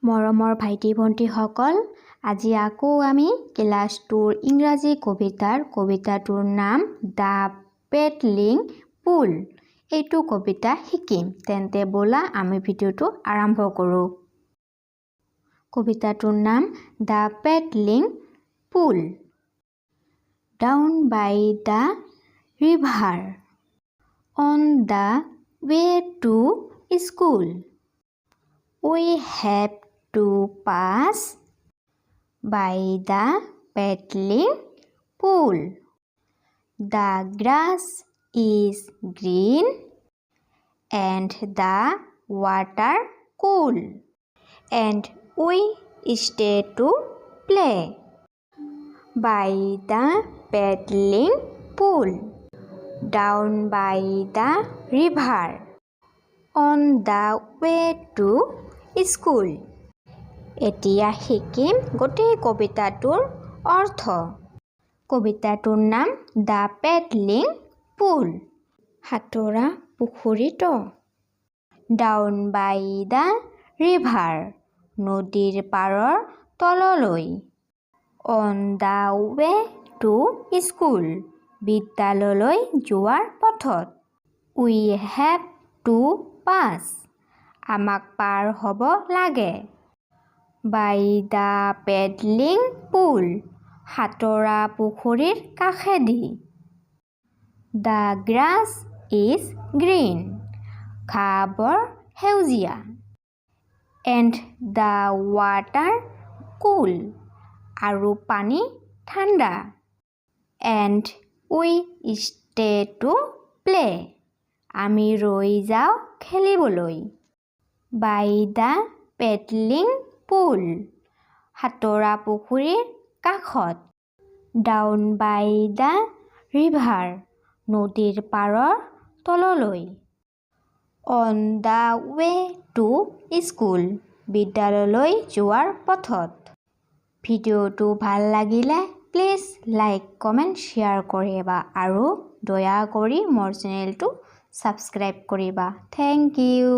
মৰমৰ ভাইটি ভণ্টিসকল, আজি আকৌ আমি ক্লাছ 2ৰ ইংৰাজী কবিতাটোৰ নাম দ্য পেডলিং পুল এইটো কবিতা শিকিম। তেন্তে ব'লা আমি ভিডিঅ'টো আৰম্ভ কৰোঁ। কবিতাটোৰ নাম the peddling pool. Down by the river, on the way to school, we have to pass by the paddling pool. The grass is green and the water cool, and we stay to play by the paddling pool. Down by the river, on the way to school. এতিয়া শিকিম গোটেই কবিতাটোৰ অৰ্থ। কবিতাটোৰ নাম the peddling পুল, সাঁতোৰা পুখুৰীত। Down by the river, নদীৰ পাৰৰ তললৈ। On the way to school, বিদ্যালয়লৈ যোৱাৰ পথত। উই হেভ টু পাছ, আমাক পাৰ হ'ব লাগে। বাই দ্য পেডলিং পুল, সাঁতোৰা পুখুৰীৰ কাষেদি। দ্য গ্ৰাছ ইজ গ্ৰীণ, ঘাঁহবোৰ সেউজীয়া। এণ্ড দ্য ৱাটাৰ কুল, আৰু পানী ঠাণ্ডা। And we stay to play, আমি ৰৈ যাওঁ খেলিবলৈ। বাই দ্য পেডলিং পুল, সাঁতোৰা পুখুৰীৰ কাষত। ডাউন বাই দ্য ৰিভাৰ, নদীৰ পাৰৰ তললৈ। On the way to school, বিদ্যালয়লৈ যোৱাৰ পথত। ভিডিঅ'টো ভাল লাগিলে প্লিজ লাইক, কমেণ্ট, শ্বেয়াৰ কৰিবা আৰু দয়া কৰি মোৰ চেনেলটো ছাবস্ক্ৰাইব কৰিবা। Thank U.